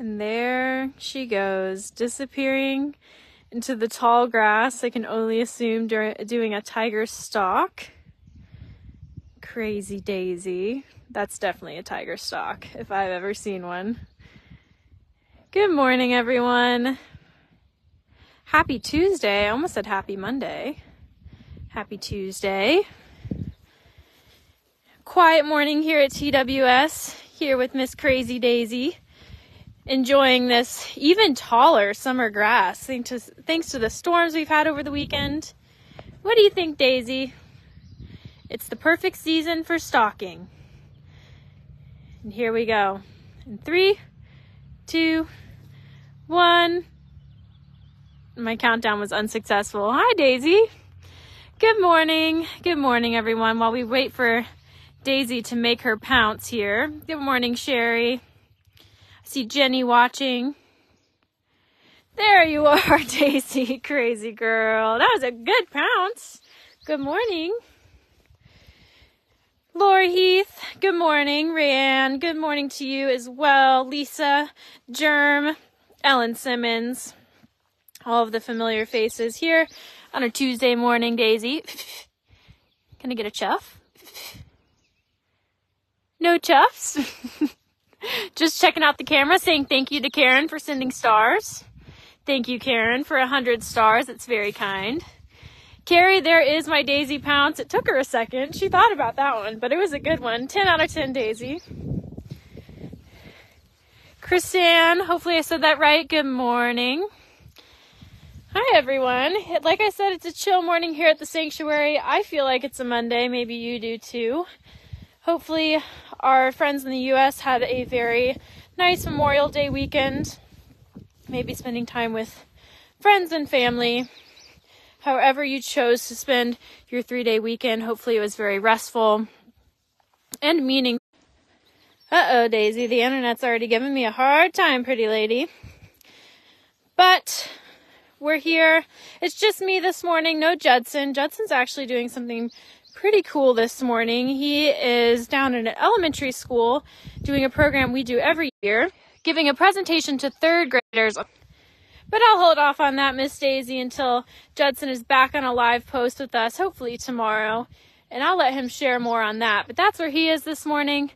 And there she goes, disappearing into the tall grass. I can only assume doing a tiger stalk. Crazy Daisy. That's definitely a tiger stalk, if I've ever seen one. Good morning, everyone. Happy Tuesday. I almost said happy Monday. Happy Tuesday. Quiet morning here at TWS, here with Miss Crazy Daisy. Enjoying this even taller summer grass thanks to the storms we've had over the weekend. What do you think, Daisy? It's the perfect season for stalking. And here we go. In 3, 2, 1. My countdown was unsuccessful. Hi, Daisy. Good morning. Good morning, everyone. While we wait for Daisy to make her pounce here. Good morning, Sherry. I see Jenny watching. There you are, Daisy. Crazy girl. That was a good pounce. Good morning. Lori Heath, good morning. Rayanne, good morning to you as well. Lisa, Germ, Ellen Simmons, all of the familiar faces here on a Tuesday morning, Daisy. Can I get a chuff? No chuffs? Just checking out the camera, saying thank you to Karen for sending stars. Thank you, Karen, for 100 stars. It's very kind. Carrie, there is my Daisy pounce. It took her a second. She thought about that one, but it was a good one. 10 out of 10, Daisy. Chrisanne, hopefully I said that right. Good morning. Hi, everyone. Like I said, it's a chill morning here at the sanctuary. I feel like it's a Monday. Maybe you do too. Hopefully our friends in the U.S. had a very nice Memorial Day weekend. Maybe spending time with friends and family. However you chose to spend your 3-day weekend, hopefully it was very restful and meaningful. Uh-oh, Daisy, the internet's already giving me a hard time, pretty lady. But we're here. It's just me this morning, no Judson. Judson's actually doing something pretty cool this morning. He is down in an elementary school doing a program we do every year, giving a presentation to 3rd graders. But I'll hold off on that, Miss Daisy, until Judson is back on a live post with us, hopefully tomorrow. And I'll let him share more on that. But that's where he is this morning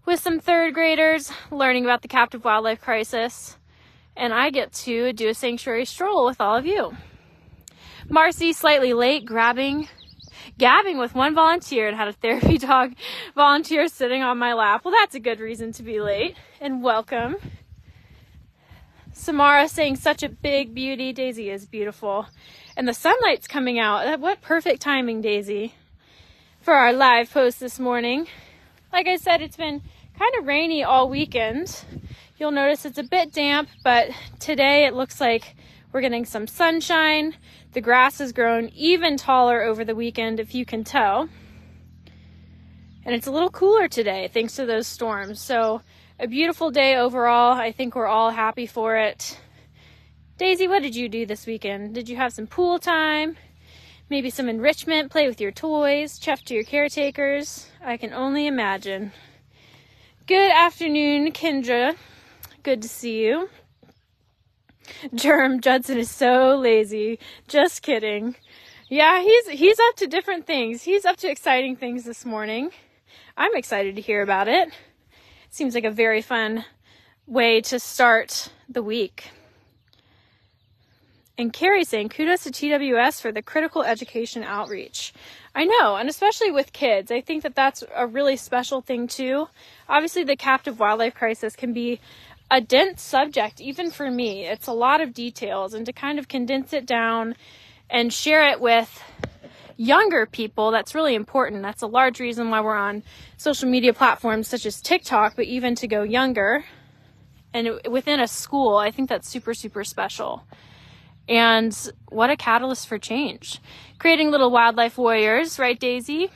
with some 3rd graders learning about the captive wildlife crisis. And I get to do a sanctuary stroll with all of you. Marcy, slightly late, gabbing with one volunteer, and had a therapy dog volunteer sitting on my lap. Well, that's a good reason to be late. And welcome. Samara saying such a big beauty. Daisy is beautiful. And the sunlight's coming out. What perfect timing, Daisy, for our live post this morning. Like I said, it's been kind of rainy all weekend. You'll notice it's a bit damp, but today it looks like we're getting some sunshine. The grass has grown even taller over the weekend, if you can tell. And it's a little cooler today, thanks to those storms. So a beautiful day overall. I think we're all happy for it. Daisy, what did you do this weekend? Did you have some pool time? Maybe some enrichment, play with your toys, chef to your caretakers? I can only imagine. Good afternoon, Kendra. Good to see you. Germ, Judson is so lazy. Just kidding. Yeah, he's up to different things. He's up to exciting things this morning. I'm excited to hear about it. Seems like a very fun way to start the week. And Carrie saying, kudos to TWS for the critical education outreach. I know, and especially with kids. I think that that's a really special thing too. Obviously, the captive wildlife crisis can be a dense subject, even for me. It's a lot of details, and to kind of condense it down and share it with younger people, that's really important. That's a large reason why we're on social media platforms such as TikTok, but even to go younger and within a school, I think that's super, super special. And what a catalyst for change. Creating little wildlife warriors, right, Daisy?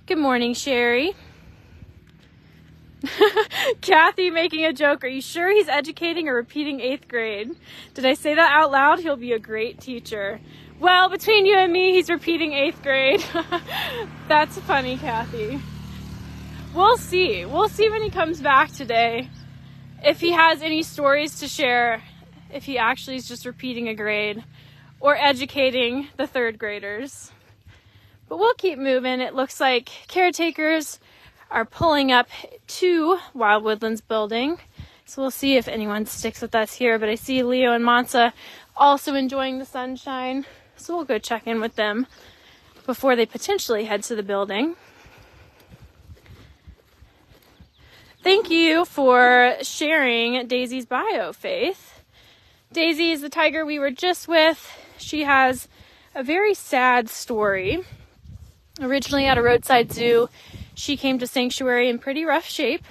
Good morning, Sherry. Kathy making a joke. Are you sure he's educating or repeating 8th grade? Did I say that out loud? He'll be a great teacher. Well, between you and me, he's repeating 8th grade. That's funny, Kathy. We'll see. We'll see when he comes back today if he has any stories to share, if he actually is just repeating a grade or educating the third graders. But we'll keep moving. It looks like caretakers are pulling up to Wild Woodlands building. So we'll see if anyone sticks with us here. But I see Leo and Mansa also enjoying the sunshine. So we'll go check in with them before they potentially head to the building. Thank you for sharing Daisy's bio, Faith. Daisy is the tiger we were just with. She has a very sad story. Originally at a roadside zoo, she came to Sanctuary in pretty rough shape.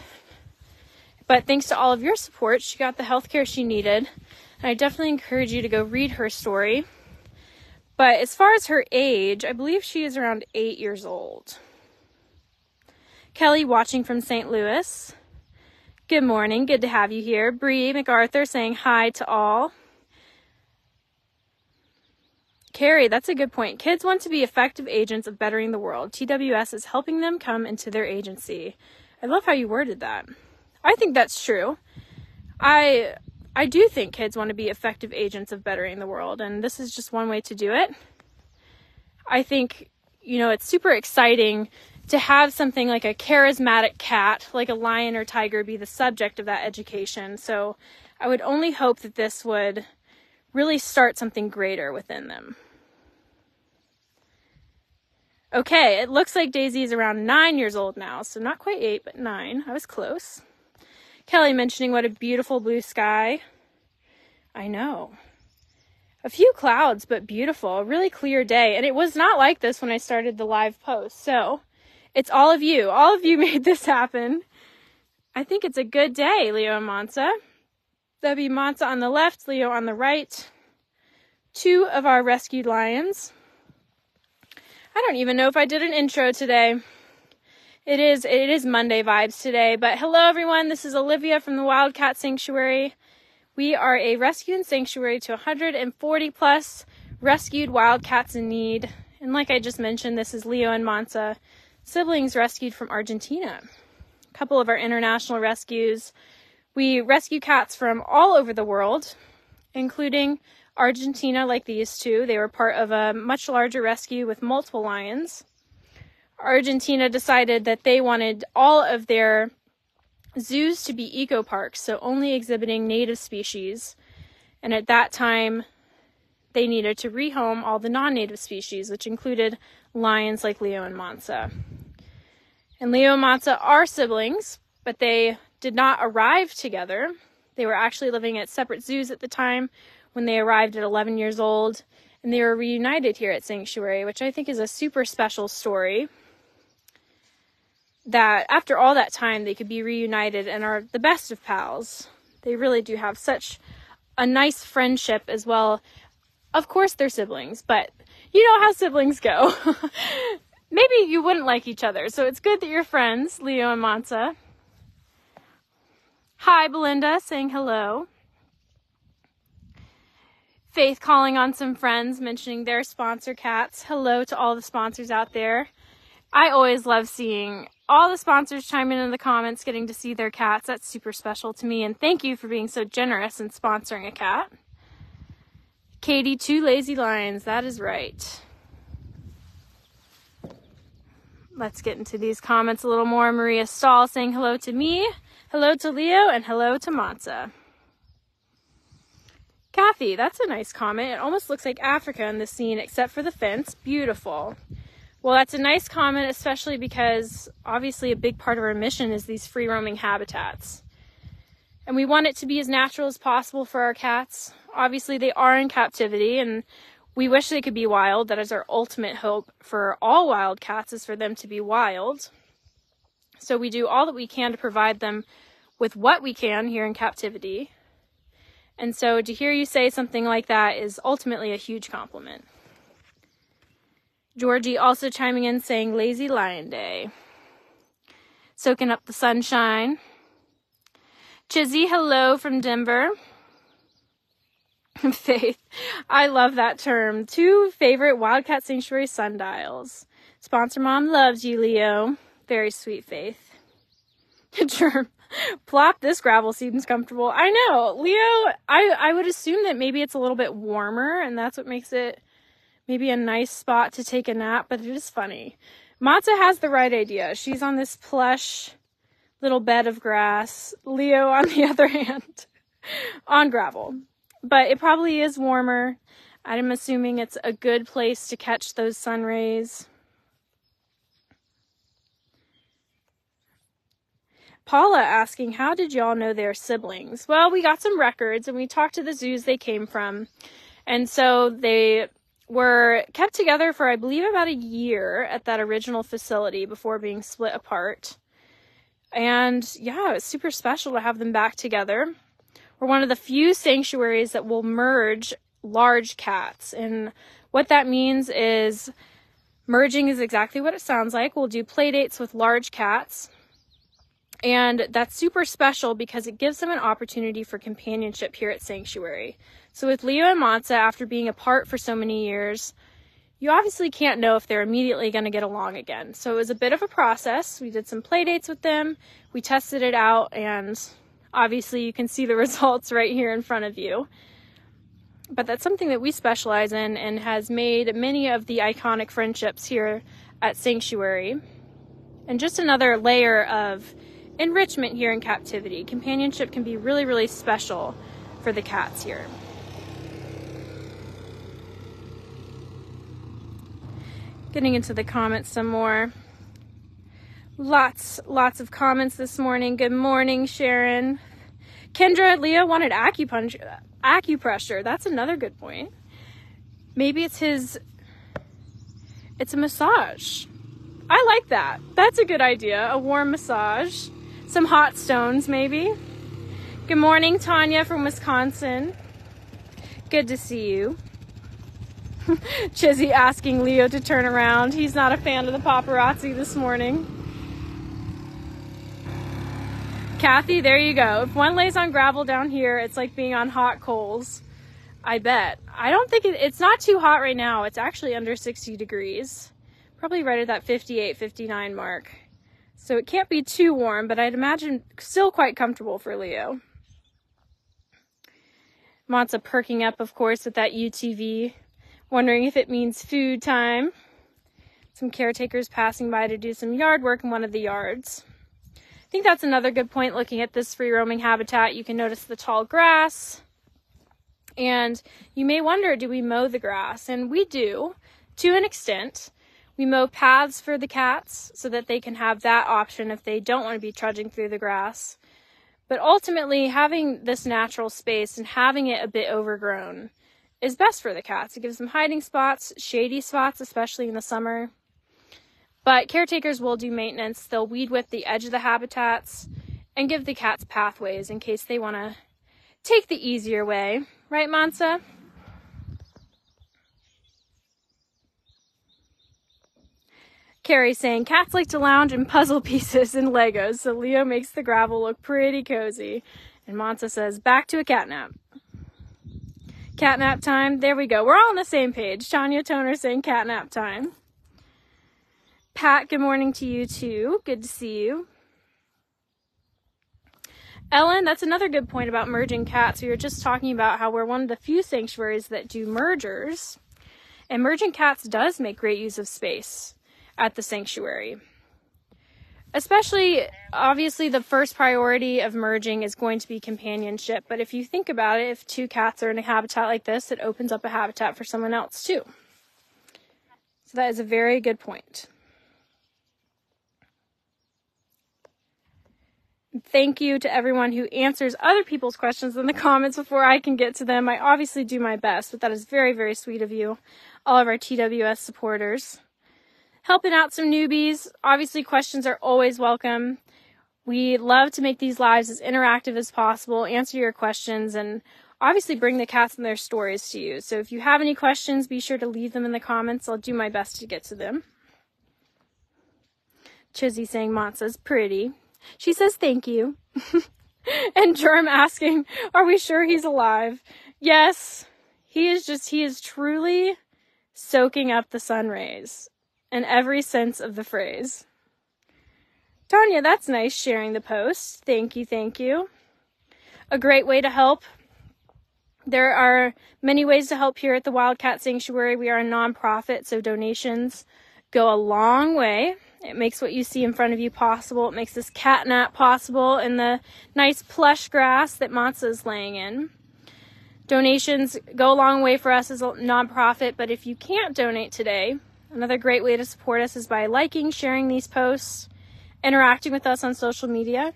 But thanks to all of your support, she got the health care she needed. And I definitely encourage you to go read her story. But as far as her age, I believe she is around 8 years old. Kelly watching from St. Louis. Good morning. Good to have you here. Bree MacArthur saying hi to all. Carrie, that's a good point. Kids want to be effective agents of bettering the world. TWS is helping them come into their agency. I love how you worded that. I think that's true. I do think kids want to be effective agents of bettering the world, and this is just one way to do it. I think, it's super exciting to have something like a charismatic cat, like a lion or tiger, be the subject of that education. So I would only hope that this would really start something greater within them. Okay, it looks like Daisy is around 9 years old now, so not quite 8, but 9. I was close. Kelly mentioning what a beautiful blue sky. I know. A few clouds, but beautiful. A really clear day. And it was not like this when I started the live post. So it's all of you. All of you made this happen. I think it's a good day, Leo and Mansa. That'd be Mansa on the left, Leo on the right. 2 of our rescued lions. I don't even know if I did an intro today. It is Monday vibes today, but hello everyone, this is Olivia from the Wildcat Sanctuary. We are a rescue and sanctuary to 140 plus rescued wildcats in need. And like I just mentioned, this is Leo and Mansa, siblings rescued from Argentina. A couple of our international rescues. We rescue cats from all over the world, including Argentina, like these 2. They were part of a much larger rescue with multiple lions. Argentina decided that they wanted all of their zoos to be eco parks, so only exhibiting native species. And at that time, they needed to rehome all the non-native species, which included lions like Leo and Mansa. And Leo and Mansa are siblings, but they did not arrive together. They were actually living at separate zoos at the time when they arrived at 11 years old, and they were reunited here at Sanctuary, which I think is a super special story. That after all that time, they could be reunited and are the best of pals. They really do have such a nice friendship as well. Of course, they're siblings, but you know how siblings go. Maybe you wouldn't like each other, so it's good that you're friends, Leo and Mansa. Hi, Belinda, saying hello. Faith calling on some friends, mentioning their sponsor cats. Hello to all the sponsors out there. I always love seeing all the sponsors chime in the comments, getting to see their cats. That's super special to me, and thank you for being so generous in sponsoring a cat. Katie, 2 lazy lions. That is right. Let's get into these comments a little more. Maria Stahl saying hello to me, hello to Leo, and hello to Mansa. Kathy, that's a nice comment. It almost looks like Africa in this scene, except for the fence. Beautiful. Well, that's a nice comment, especially because obviously a big part of our mission is these free-roaming habitats. And we want it to be as natural as possible for our cats. Obviously, they are in captivity, and we wish they could be wild. That is our ultimate hope for all wild cats, is for them to be wild. So we do all that we can to provide them with what we can here in captivity. And so to hear you say something like that is ultimately a huge compliment. Georgie also chiming in saying Lazy Lion Day. Soaking up the sunshine. Chizzy, hello from Denver. Faith, I love that term. 2 favorite Wildcat Sanctuary sundials. Sponsor Mom loves you, Leo. Very sweet, Faith. Germ. Plop, this gravel seems comfortable. I know. Leo, I would assume that maybe it's a little bit warmer, and that's what makes it maybe a nice spot to take a nap, but it is funny. Mansa has the right idea. She's on this plush little bed of grass. Leo, on the other hand, on gravel. But it probably is warmer. I'm assuming it's a good place to catch those sun rays. Paula asking, how did y'all know they're siblings? Well, we got some records and we talked to the zoos they came from. And so they were kept together for, I believe, about a year at that original facility before being split apart. And yeah, it's super special to have them back together. We're one of the few sanctuaries that will merge large cats. And what that means is merging is exactly what it sounds like. We'll do play dates with large cats. And that's super special because it gives them an opportunity for companionship here at Sanctuary. So with Leo and Mansa, after being apart for so many years, you obviously can't know if they're immediately going to get along again. So it was a bit of a process. We did some play dates with them. We tested it out, and obviously you can see the results right here in front of you. But that's something that we specialize in and has made many of the iconic friendships here at Sanctuary. And just another layer of enrichment here in captivity. Companionship can be really, really special for the cats here. Getting into the comments some more. Lots of comments this morning. Good morning, Sharon. Kendra, Leo wanted acupressure. That's another good point. Maybe it's a massage. I like that. That's a good idea. A warm massage. Some hot stones, maybe. Good morning, Tanya from Wisconsin. Good to see you. Chizzy asking Leo to turn around. He's not a fan of the paparazzi this morning. Kathy, there you go. If one lays on gravel down here, it's like being on hot coals. I bet. I don't think it's not too hot right now. It's actually under 60 degrees. Probably right at that 58, 59 mark. So it can't be too warm, but I'd imagine still quite comfortable for Leo. Mansa perking up, of course, with that UTV, wondering if it means food time. Some caretakers passing by to do some yard work in one of the yards. I think that's another good point looking at this free roaming habitat. You can notice the tall grass. And you may wonder, do we mow the grass? And we do, to an extent. We mow paths for the cats so that they can have that option if they don't want to be trudging through the grass. But ultimately, having this natural space and having it a bit overgrown is best for the cats. It gives them hiding spots, shady spots, especially in the summer. But caretakers will do maintenance. They'll weed whip the edge of the habitats and give the cats pathways in case they want to take the easier way. Right, Mansa? Carrie saying, cats like to lounge in puzzle pieces and Legos, so Leo makes the gravel look pretty cozy. And Mansa says, back to a catnap. Catnap time. There we go. We're all on the same page. Tanya Toner saying catnap time. Pat, good morning to you too. Good to see you. Ellen, that's another good point about merging cats. We were just talking about how we're one of the few sanctuaries that do mergers. And merging cats does make great use of space at the sanctuary. Especially, obviously, the first priority of merging is going to be companionship. But if you think about it, if two cats are in a habitat like this, it opens up a habitat for someone else too. So that is a very good point. Thank you to everyone who answers other people's questions in the comments before I can get to them. I obviously do my best, but that is very, very sweet of you, all of our TWS supporters. Helping out some newbies. Obviously, questions are always welcome. We love to make these lives as interactive as possible, answer your questions, and obviously bring the cats and their stories to you. So if you have any questions, be sure to leave them in the comments. I'll do my best to get to them. Chizzy saying Mansa's pretty. She says thank you. And Germ asking, are we sure he's alive? Yes, he is truly soaking up the sun rays in every sense of the phrase. Tanya, that's nice, sharing the post. Thank you, thank you. A great way to help. There are many ways to help here at the Wildcat Sanctuary. We are a nonprofit, so donations go a long way. It makes what you see in front of you possible. It makes this cat nap possible and the nice plush grass that Mansa is laying in. Donations go a long way for us as a nonprofit, but if you can't donate today, another great way to support us is by liking, sharing these posts, interacting with us on social media.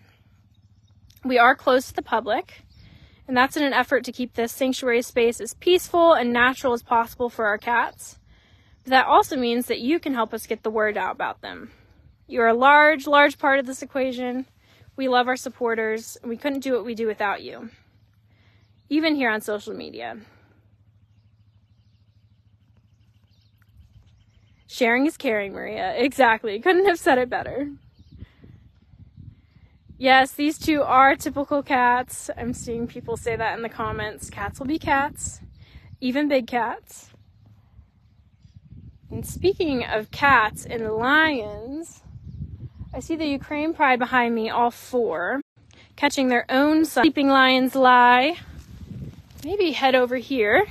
We are closed to the public, and that's in an effort to keep this sanctuary space as peaceful and natural as possible for our cats. But that also means that you can help us get the word out about them. You're a large, large part of this equation. We love our supporters, and we couldn't do what we do without you, even here on social media. Sharing is caring, Maria. Exactly. Couldn't have said it better. Yes, these two are typical cats. I'm seeing people say that in the comments. Cats will be cats, even big cats. And speaking of cats and lions, I see the Ukraine Pride behind me, all four, catching their own sleeping lions lie. Maybe head over here.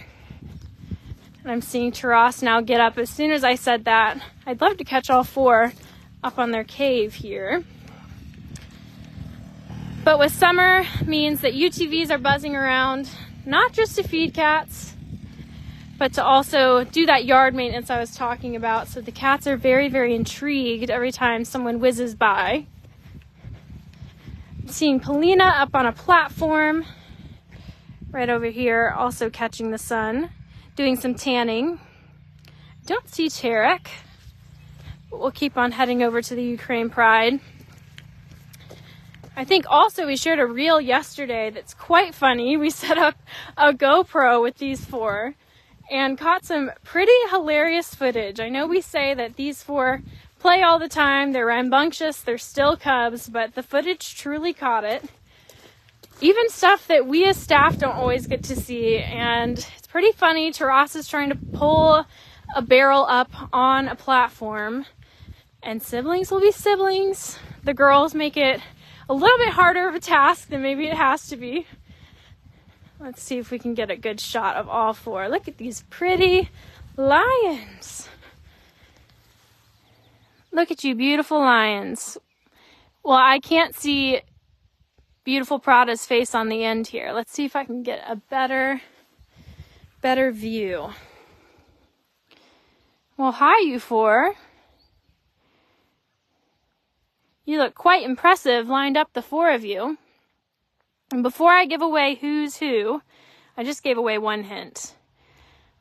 And I'm seeing Taras now get up. As soon as I said that, I'd love to catch all four up on their cave here. But with summer means that UTVs are buzzing around, not just to feed cats, but to also do that yard maintenance I was talking about. So the cats are very, very intrigued every time someone whizzes by. I'm seeing Polina up on a platform right over here, also catching the sun, doing some tanning. Don't see Tarek, but we'll keep on heading over to the Ukraine Pride. I think also we shared a reel yesterday that's quite funny. We set up a GoPro with these four and caught some pretty hilarious footage. I know we say that these four play all the time, they're rambunctious, they're still cubs, but the footage truly caught it. Even stuff that we as staff don't always get to see, and it's pretty funny. Taras is trying to pull a barrel up on a platform, and siblings will be siblings. The girls make it a little bit harder of a task than maybe it has to be. Let's see if we can get a good shot of all four. Look at these pretty lions. Look at you, beautiful lions. Well, I can't see beautiful Prada's face on the end here. Let's see if I can get a better view. Well, hi, you four. You look quite impressive, lined up, the four of you. And before I give away who's who, I just gave away one hint.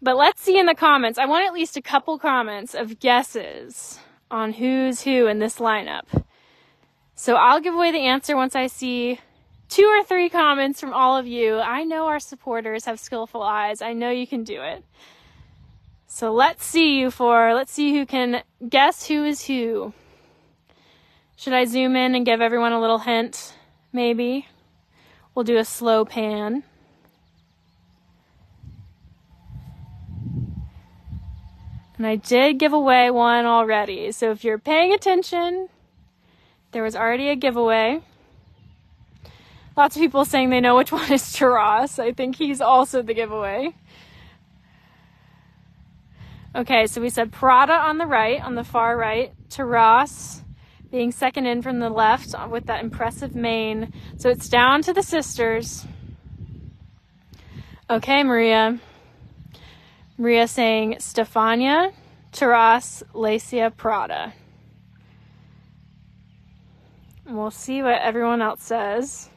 But let's see in the comments. I want at least a couple comments of guesses on who's who in this lineup. So I'll give away the answer once I see 2 or 3 comments from all of you. I know our supporters have skillful eyes. I know you can do it. So let's see, you four. Let's see who can guess who is who. Should I zoom in and give everyone a little hint? Maybe. We'll do a slow pan. And I did give away one already. So if you're paying attention, there was already a giveaway. Lots of people saying they know which one is Taras. I think he's also the giveaway. Okay, so we said Prada on the right, on the far right. Taras being second in from the left with that impressive mane. So it's down to the sisters. Okay, Maria. Maria saying Stefania, Taras, Lesya, Prada. And we'll see what everyone else says.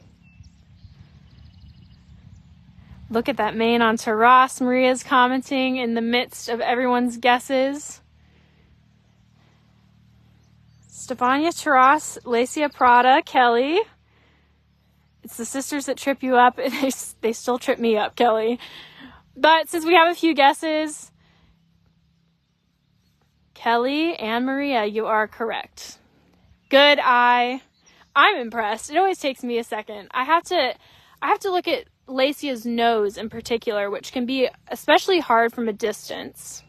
Look at that mane on Taras. Maria's commenting in the midst of everyone's guesses. Stefania, Taras, Lesya, Prada, Kelly. It's the sisters that trip you up. They still trip me up, Kelly. But since we have a few guesses, Kelly and Maria, you are correct. Good eye. I'm impressed. It always takes me a second. I have to look at Lesya's nose in particular, which can be especially hard from a distance.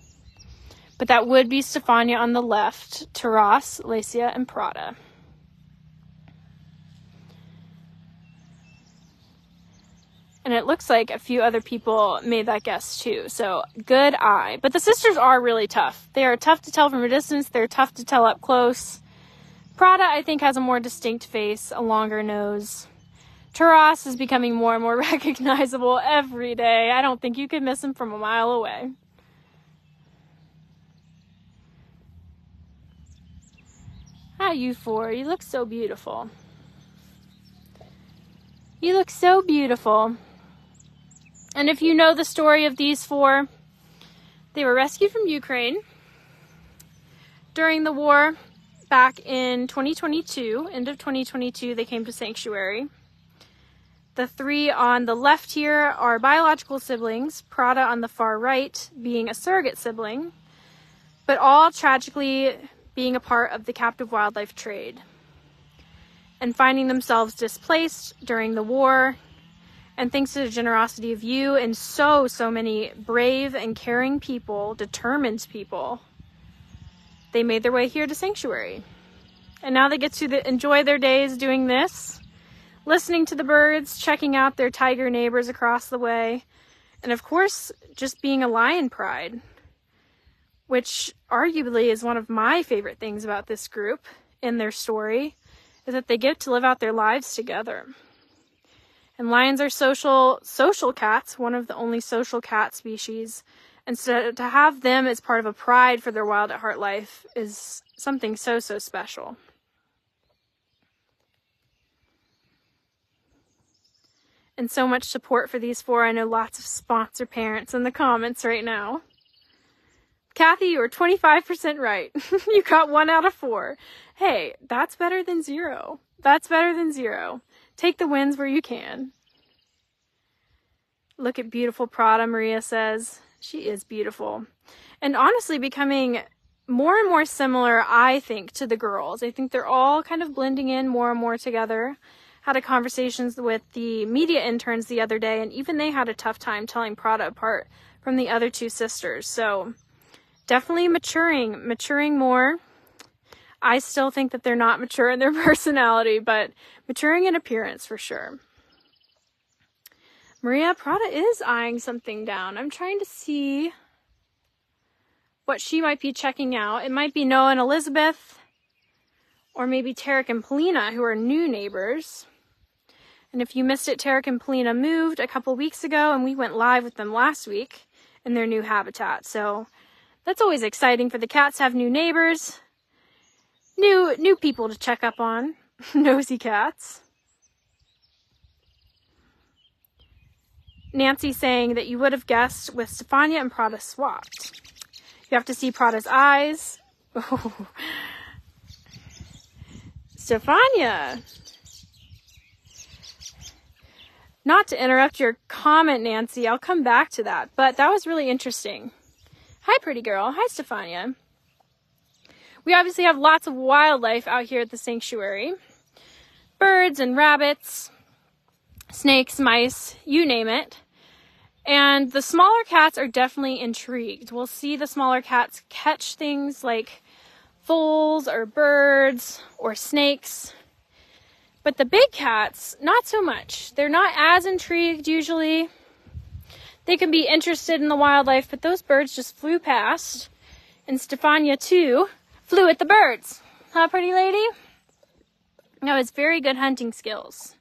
But that would be Stefania on the left, Taras, Lesya, and Prada. And it looks like a few other people made that guess too. So good eye. But the sisters are really tough. They are tough to tell from a distance. They're tough to tell up close. Prada, I think, has a more distinct face, a longer nose. Taras is becoming more and more recognizable every day. I don't think you could miss him from a mile away. Hi, you four. You look so beautiful. You look so beautiful. And if you know the story of these four, they were rescued from Ukraine during the war back in 2022. End of 2022, they came to Sanctuary. The three on the left here are biological siblings, Prada on the far right being a surrogate sibling, but all tragically being a part of the captive wildlife trade and finding themselves displaced during the war. And thanks to the generosity of you and so many brave and caring people, determined people, they made their way here to Sanctuary. And now they get to enjoy their days doing this, listening to the birds, checking out their tiger neighbors across the way, and of course, just being a lion pride, which arguably is one of my favorite things about this group in their story, is that they get to live out their lives together. And lions are social cats, one of the only social cat species. And so to have them as part of a pride for their wild at heart life is something so special. And so much support for these four. I know lots of sponsor parents in the comments right now. Kathy, you were 25% right. You got 1 out of 4. Hey, that's better than 0. That's better than 0. Take the wins where you can. Look at beautiful Prada, Maria says. She is beautiful. And honestly becoming more and more similar, I think, to the girls. I think they're all kind of blending in more and more together. Had a conversations with the media interns the other day, and even they had a tough time telling Prada apart from the other two sisters. So definitely maturing more. I still think that they're not mature in their personality, but maturing in appearance for sure. Maria, Prada is eyeing something down. I'm trying to see what she might be checking out. It might be Noah and Elizabeth, or maybe Tarek and Polina, who are new neighbors. And if you missed it, Tarek and Polina moved a couple weeks ago, and we went live with them last week in their new habitat. So that's always exciting for the cats to have new neighbors, new people to check up on, nosy cats. Nancy saying that you would have guessed with Stefania and Prada swapped. You have to see Prada's eyes. Oh. Stefania. Not to interrupt your comment, Nancy. I'll come back to that. But that was really interesting. Hi, pretty girl. Hi, Stefania. We obviously have lots of wildlife out here at the sanctuary. Birds and rabbits, snakes, mice, you name it. And the smaller cats are definitely intrigued. We'll see the smaller cats catch things like voles or birds or snakes. But the big cats, not so much. They're not as intrigued usually. They can be interested in the wildlife, but those birds just flew past. And Stefania, too, flew at the birds. Huh, pretty lady? No, it's very good hunting skills.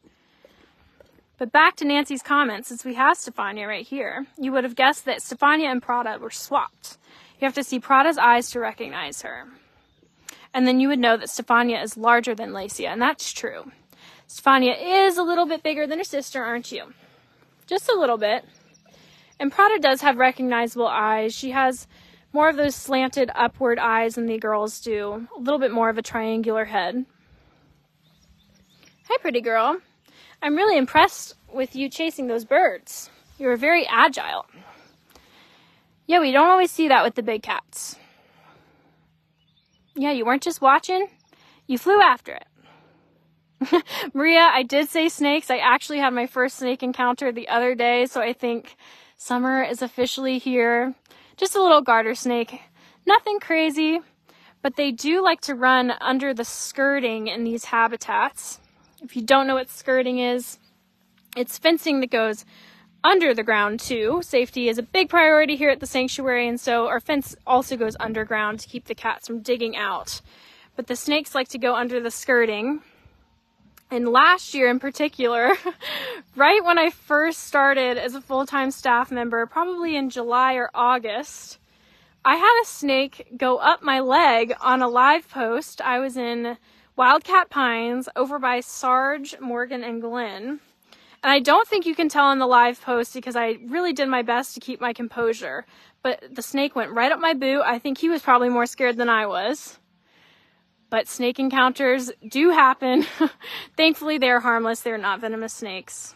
But back to Nancy's comments, since we have Stefania right here, you would have guessed that Stefania and Prada were swapped. You have to see Prada's eyes to recognize her. And then you would know that Stefania is larger than Lesya, and that's true. Stefania is a little bit bigger than her sister, aren't you? Just a little bit. And Prada does have recognizable eyes. She has more of those slanted upward eyes than the girls do. A little bit more of a triangular head. Hi, pretty girl. I'm really impressed with you chasing those birds. You were very agile. Yeah, we don't always see that with the big cats. Yeah, you weren't just watching. You flew after it. Maria, I did say snakes. I actually had my first snake encounter the other day, so I think summer is officially here. Just a little garter snake. Nothing crazy, but they do like to run under the skirting in these habitats. If you don't know what skirting is, it's fencing that goes under the ground too. Safety is a big priority here at the sanctuary, and so our fence also goes underground to keep the cats from digging out. But the snakes like to go under the skirting. And last year in particular, right when I first started as a full-time staff member, probably in July or August, I had a snake go up my leg on a live post. I was in Wildcat Pines over by Sarge, Morgan, and Glenn. And I don't think you can tell on the live post because I really did my best to keep my composure. But the snake went right up my boot. I think he was probably more scared than I was. But snake encounters do happen. Thankfully, they're harmless. They're not venomous snakes.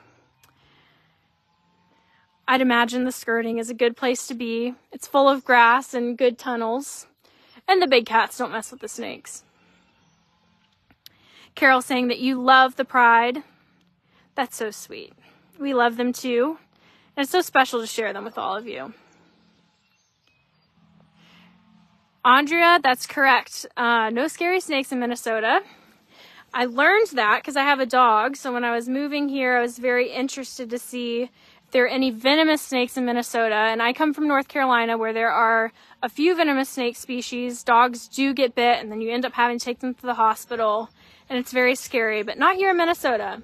I'd imagine the skirting is a good place to be. It's full of grass and good tunnels. And the big cats don't mess with the snakes. Carol saying that you love the pride. That's so sweet. We love them too. And it's so special to share them with all of you. Andrea, that's correct. No scary snakes in Minnesota. I learned that because I have a dog. So when I was moving here, I was very interested to see if there are any venomous snakes in Minnesota. And I come from North Carolina where there are a few venomous snake species. Dogs do get bit and then you end up having to take them to the hospital. And it's very scary, but not here in Minnesota.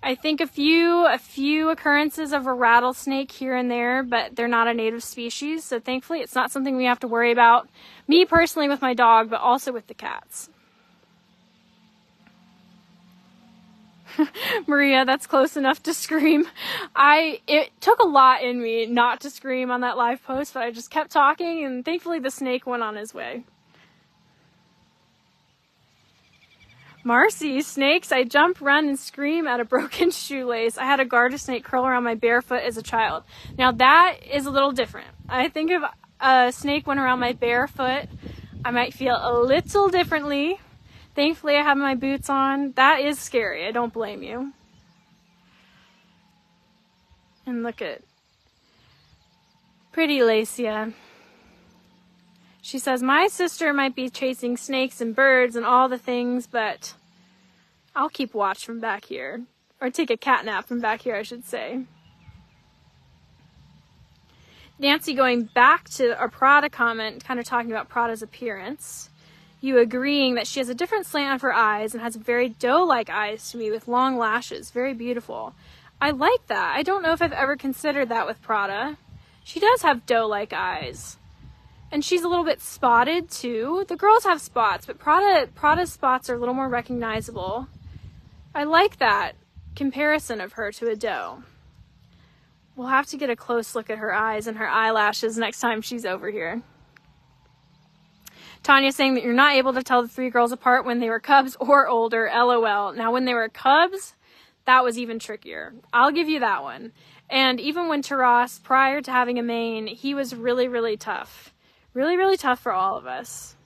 I think a few occurrences of a rattlesnake here and there, but they're not a native species. So thankfully, it's not something we have to worry about. Me personally with my dog, but also with the cats. Maria, that's close enough to scream. It took a lot in me not to scream on that live post, but I just kept talking, and thankfully the snake went on his way. Marcy, snakes, I jump, run, and scream at a broken shoelace. I had a garter snake curl around my bare foot as a child. Now that is a little different. I think if a snake went around my bare foot, I might feel a little differently. Thankfully, I have my boots on. That is scary. I don't blame you. And look at pretty Lesya. She says, my sister might be chasing snakes and birds and all the things, but I'll keep watch from back here. Or take a cat nap from back here, I should say. Nancy, going back to our Prada comment, kind of talking about Prada's appearance. You agreeing that she has a different slant of her eyes and has very doe-like eyes to me with long lashes. Very beautiful. I like that. I don't know if I've ever considered that with Prada. She does have doe-like eyes. And she's a little bit spotted too. The girls have spots, but Prada's spots are a little more recognizable. I like that comparison of her to a doe. We'll have to get a close look at her eyes and her eyelashes next time she's over here. Tanya saying that you're not able to tell the three girls apart when they were cubs or older, LOL. Now when they were cubs, that was even trickier. I'll give you that one. And even when Taras, prior to having a mane, he was really, really tough. Really, really tough for all of us.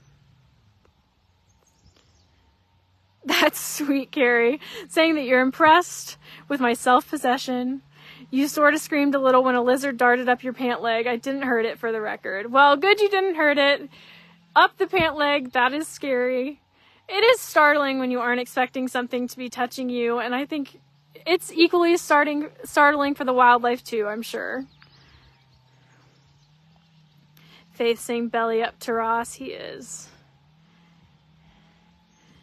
That's sweet, Carrie. Saying that you're impressed with my self-possession. You sort of screamed a little when a lizard darted up your pant leg. I didn't hurt it, for the record. Well, good you didn't hurt it. Up the pant leg, that is scary. It is startling when you aren't expecting something to be touching you, and I think it's equally startling for the wildlife too, I'm sure. Faith saying belly up to Ross. He is.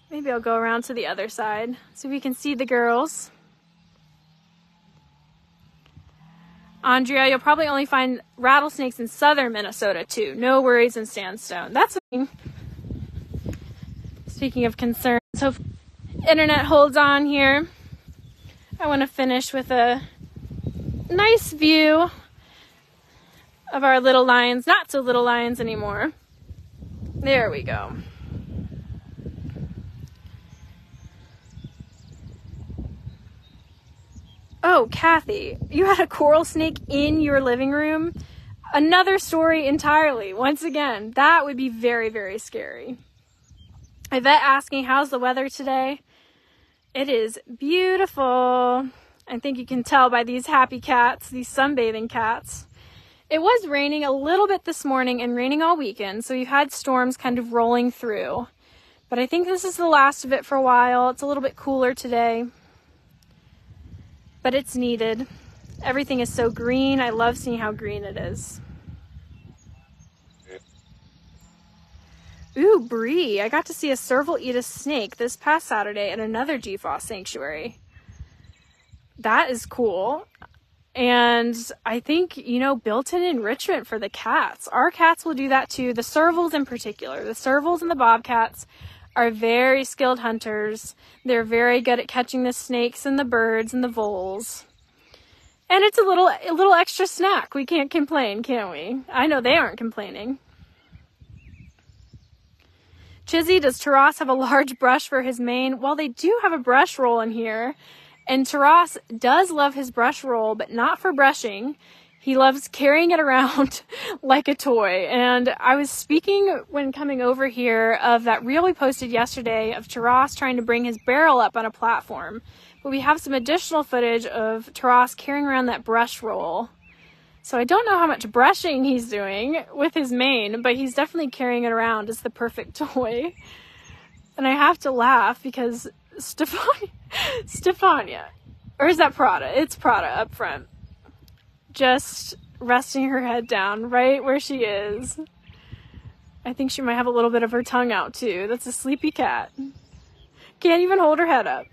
Maybe I'll go around to the other side so we can see the girls. Andrea, you'll probably only find rattlesnakes in southern Minnesota too. No worries in sandstone. That's what speaking of concerns. So internet holds on here. I want to finish with a nice view of our little lions. Not so little lions anymore. There we go. Oh, Kathy, you had a coral snake in your living room? Another story entirely. Once again, that would be very, very scary. Yvette asking, how's the weather today? It is beautiful. I think you can tell by these happy cats, these sunbathing cats. It was raining a little bit this morning and raining all weekend, so we've had storms kind of rolling through. But I think this is the last of it for a while. It's a little bit cooler today. But it's needed. Everything is so green. I love seeing how green it is. Ooh, Bree. I got to see a serval eat a snake this past Saturday at another GFOS sanctuary. That is cool. And I think, you know, built-in enrichment for the cats. Our cats will do that too. The servals in particular. The servals and the bobcats are very skilled hunters. They're very good at catching the snakes and the birds and the voles. And it's a little extra snack. We can't complain, can we? I know they aren't complaining. Chizzy, does Taras have a large brush for his mane? Well, they do have a brush roll in here. And Taras does love his brush roll, but not for brushing. He loves carrying it around like a toy. And I was speaking when coming over here of that reel we posted yesterday of Taras trying to bring his barrel up on a platform. But we have some additional footage of Taras carrying around that brush roll. So I don't know how much brushing he's doing with his mane, but he's definitely carrying it around as the perfect toy. And I have to laugh because Stefania, or is that Prada? It's Prada up front. Just resting her head down right where she is. I think she might have a little bit of her tongue out too. That's a sleepy cat. Can't even hold her head up.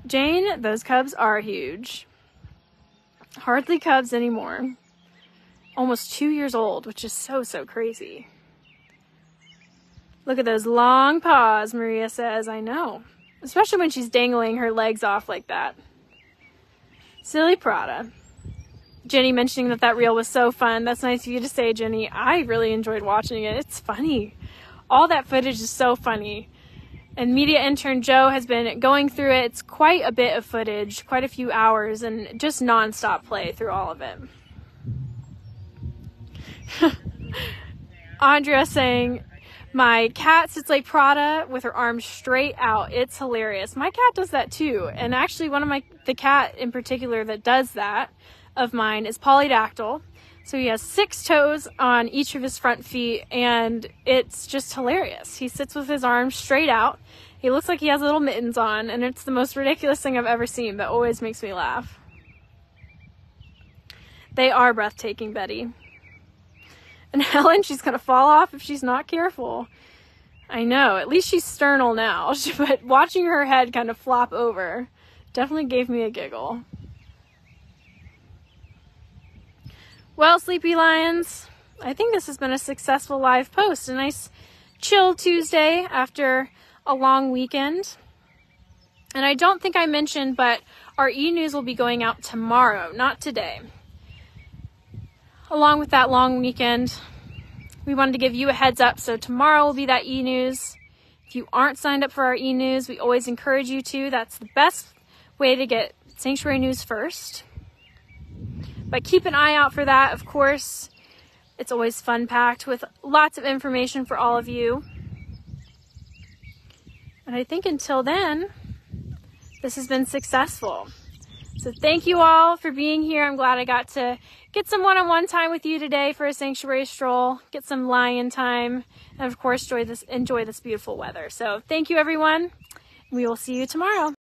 Jane, those cubs are huge. Hardly cubs anymore. Almost 2 years old, which is so crazy. Look at those long paws, Maria says. I know. Especially when she's dangling her legs off like that. Silly Prada. Jenny mentioning that reel was so fun. That's nice of you to say, Jenny. I really enjoyed watching it. It's funny. All that footage is so funny. And media intern Joe has been going through it. It's quite a bit of footage, quite a few hours, and just nonstop play through all of it. Andrea saying, my cat sits like Prada with her arms straight out. It's hilarious. My cat does that too. And actually the cat in particular that does that of mine is polydactyl. So he has 6 toes on each of his front feet, and it's just hilarious. He sits with his arms straight out. He looks like he has little mittens on, and it's the most ridiculous thing I've ever seen, but always makes me laugh. They are breathtaking, Betty. And Helen, she's going to fall off if she's not careful. I know. At least she's sternal now, but watching her head kind of flop over definitely gave me a giggle. Well, Sleepy Lions, I think this has been a successful live post. A nice chill Tuesday after a long weekend. And I don't think I mentioned, but our e-news will be going out tomorrow, not today. Along with that long weekend, we wanted to give you a heads up. So tomorrow will be that e-news. If you aren't signed up for our e-news, we always encourage you to. That's the best way to get sanctuary news first. But keep an eye out for that, of course. It's always fun-packed with lots of information for all of you. And I think until then, this has been successful. So thank you all for being here. I'm glad I got to get some one-on-one time with you today for a sanctuary stroll, get some lion time, and of course enjoy this beautiful weather. So thank you, everyone. We will see you tomorrow.